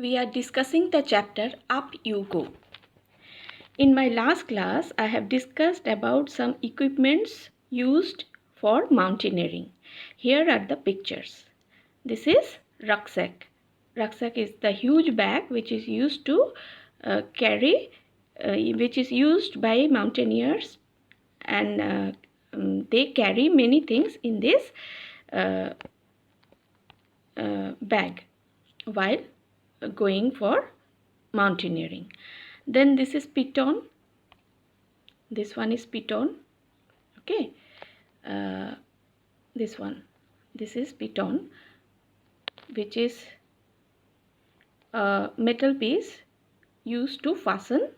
We are discussing the chapter Up You Go. In my last class, I have discussed about some equipments used for mountaineering. Here are the pictures. This is rucksack. Rucksack is the huge bag which is used to which is used by mountaineers, and they carry many things in this uh, bag while going for mountaineering. Then this is piton. This one is piton. Okay. This one. This is piton, which is a metal piece used to fasten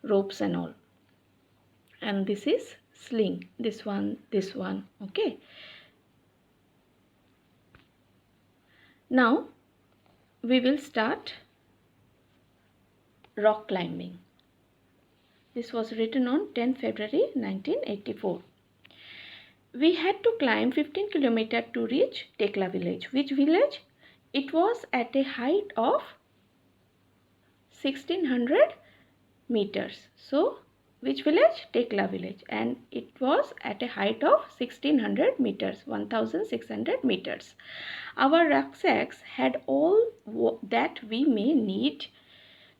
ropes and all. And this is sling. This one. Okay. Now we will start rock climbing. This was written on 10 February 1984. We had to climb 15 kilometers to reach Tekla village. Which village? It was at a height of 1600 meters. So, which village? Tekla village. And it was at a height of 1600 meters, 1600 meters. Our rucksacks had all that we may need.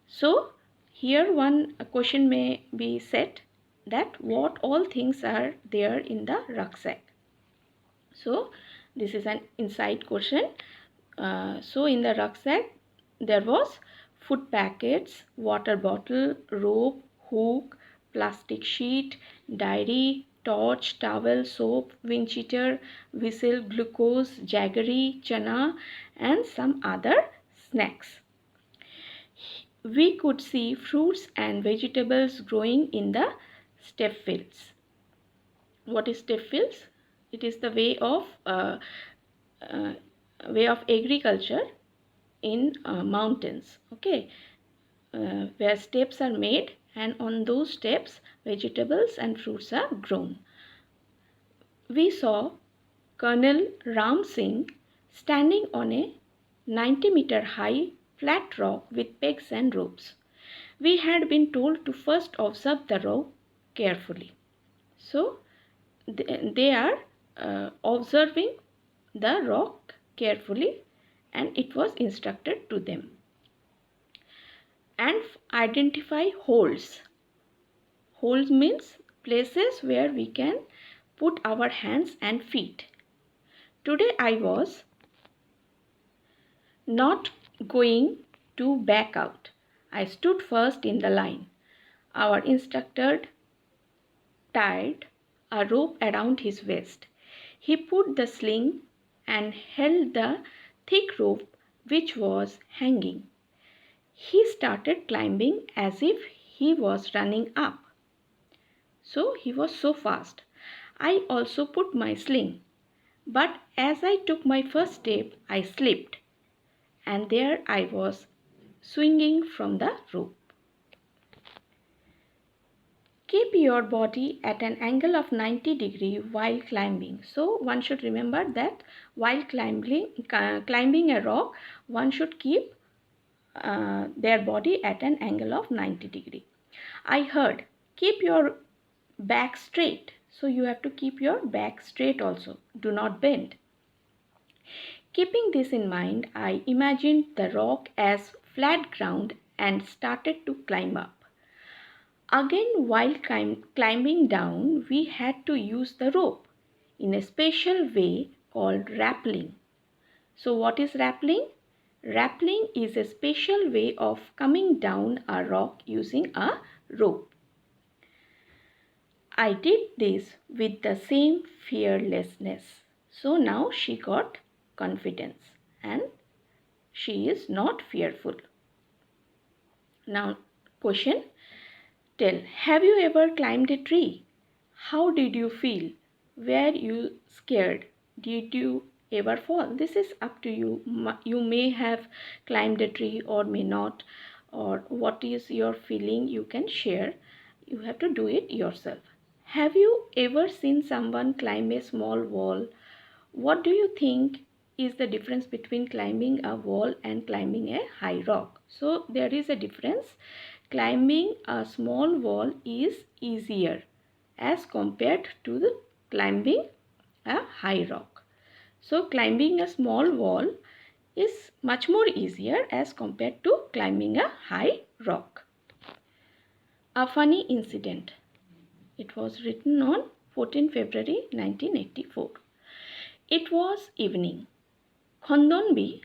So, here one question may be set, that what all things are there in the rucksack. So, this is an inside question. So, in the rucksack, there was food packets, water bottle, rope, hook, plastic sheet, diary, torch, towel, soap, wind cheater, whistle, glucose, jaggery, chana, and some other snacks. We could see fruits and vegetables growing in the steppe fields. What is steppe fields? It is the way of agriculture in mountains. Okay, where steps are made, and on those steps vegetables and fruits are grown. We saw Colonel Ram Singh standing on a 90-meter high flat rock with pegs and ropes. We had been told to first observe the rock carefully. So, they are observing the rock carefully, and it was instructed to them. And identify holes. Holes means places where we can put our hands and feet. Today I was not going to back out. I stood first in the line. Our instructor tied a rope around his waist. He put the sling and held the thick rope which was hanging. He started climbing as if he was running up. So he was so fast. I also put my sling. But as I took my first step, I slipped. And there I was, swinging from the rope. Keep your body at an angle of 90 degrees while climbing. So one should remember that while climbing a rock, one should keep their body at an angle of 90 degrees. I heard, keep your back straight. So you have to keep your back straight also. Do not bend. Keeping this in mind, I imagined the rock as flat ground and started to climb up. Again, while climbing down, we had to use the rope in a special way called rappelling. So what is rappelling? Rappelling is a special way of coming down a rock using a rope. I did this with the same fearlessness. So now she got confidence and she is not fearful. Now question, tell, have you ever climbed a tree? How did you feel? Were you scared? Did you ever fall? This is up to you. You may have climbed a tree or may not, or what is your feeling you can share. You have to do it yourself. Have you ever seen someone climb a small wall? What do you think is the difference between climbing a wall and climbing a high rock. So there is a difference. Climbing a small wall is easier as compared to the climbing a high rock. So climbing a small wall is much more easier as compared to climbing a high rock. A funny incident. It was written on 14 February 1984. It was evening. Khondonbi,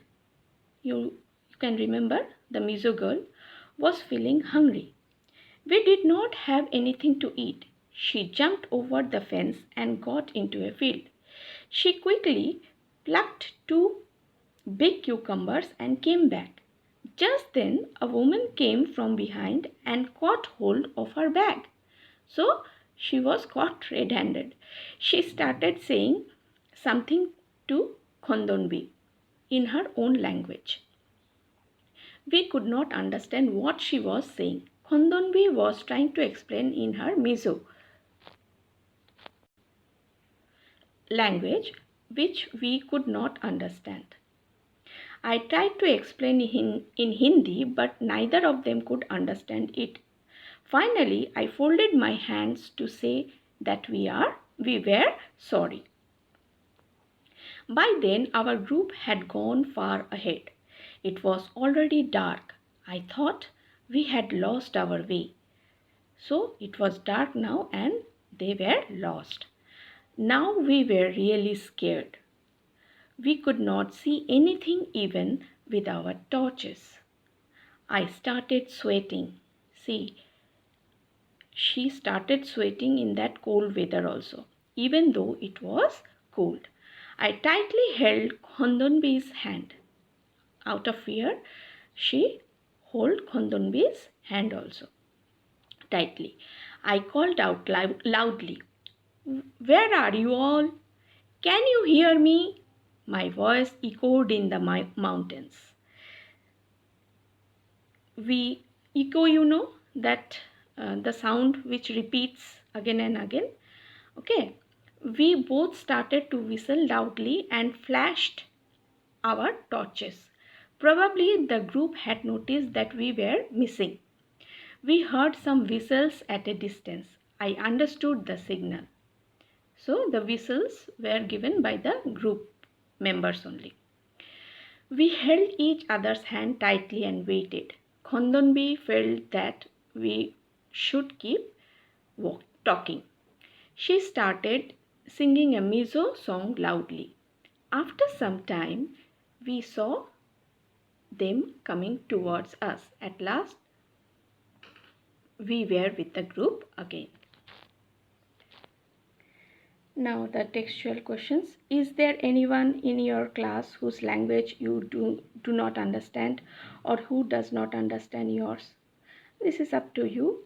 you can remember, the Mizo girl, was feeling hungry. We did not have anything to eat. She jumped over the fence and got into a field. She quickly plucked two big cucumbers and came back. Just then, a woman came from behind and caught hold of her bag. So, she was caught red-handed. She started saying something to Khondonbi in her own language. We could not understand what she was saying. Khondonbi was trying to explain in her Mizo language, which we could not understand. I tried to explain in Hindi, but neither of them could understand it. Finally, I folded my hands to say that we were sorry. By then, our group had gone far ahead. It was already dark. I thought we had lost our way. So it was dark now and they were lost. Now we were really scared. We could not see anything even with our torches. I started sweating. See, she started sweating in that cold weather also, even though it was cold. I tightly held Khondonbi's hand. Out of fear, she held Khondonbi's hand also tightly. I called out loudly, "Where are you all? Can you hear me?" My voice echoed in the mountains. We echo, that the sound which repeats again and again. Okay. We both started to whistle loudly and flashed our torches. Probably the group had noticed that we were missing. We heard some whistles at a distance. I understood the signal. So the whistles were given by the group members only. We held each other's hand tightly and waited. Khondonbi felt that we should keep talking. She started singing a Mizo song loudly. After some time, we saw them coming towards us. At last, we were with the group again. Now the textual questions. Is there anyone in your class whose language you do not understand or who does not understand yours? This is up to you.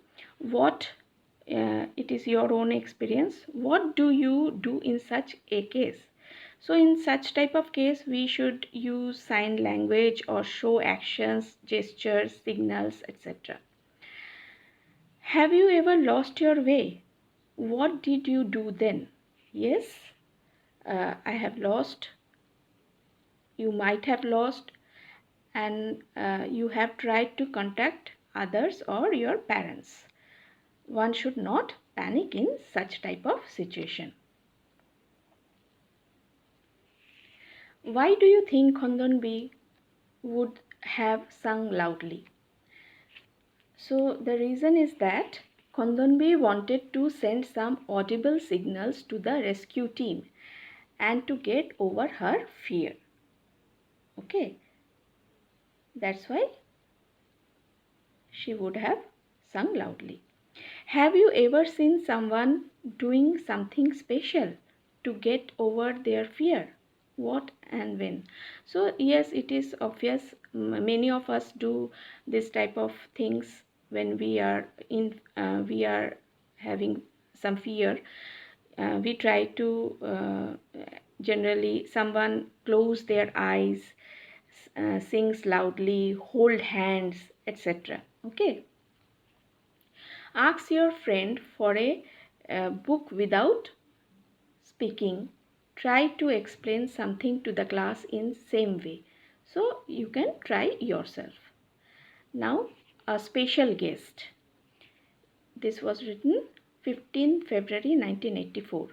It is your own experience. What do you do in such a case? So in such type of case, we should use sign language or show actions, gestures, signals, etc. Have you ever lost your way? What did you do then? Yes, I have lost. You might have lost, and you have tried to contact others or your parents. One should not panic in such type of situation. Why do you think Khondonbi would have sung loudly? So the reason is that Khondonbi wanted to send some audible signals to the rescue team and to get over her fear. Okay, that's why she would have sung loudly. Have you ever seen someone doing something special to get over their fear? What and when? So yes, it is obvious. Many of us do this type of things when we are having some fear. We try to generally someone close their eyes, sings loudly, hold hands, etc. Okay. Ask your friend for a book without speaking try to explain something to the class in same way. So you can try yourself. Now, a special guest. This was written 15 February 1984.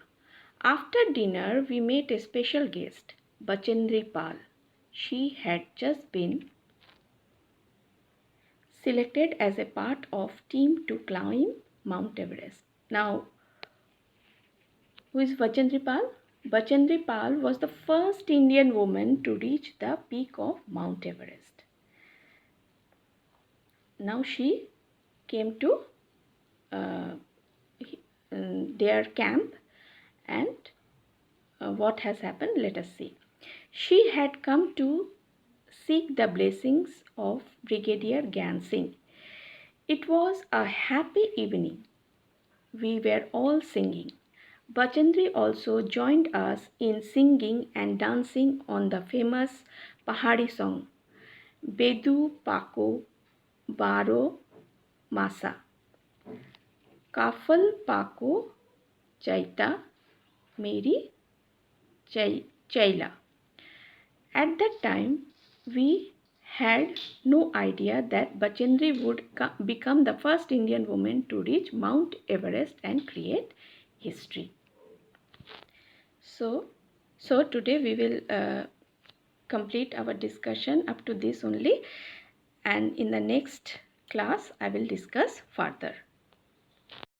After dinner, we met a special guest, Bachendri Pal. She had just been selected as a part of team to climb Mount Everest. Now, who is Bachendri Pal? Bachendri Pal was the first Indian woman to reach the peak of Mount Everest. Now she came to uh, their camp, and what has happened, let us see. She had come to seek the blessings of Brigadier Gyan Singh. It was a happy evening. We were all singing. Bachendri also joined us in singing and dancing on the famous Pahari song, Bedu Pako Baro Masa. Kafal Pako Chaita Meri Chaila. At that time, we had no idea that Bachendri would become the first Indian woman to reach Mount Everest and create history. So today we will complete our discussion up to this only, and in the next class I will discuss further.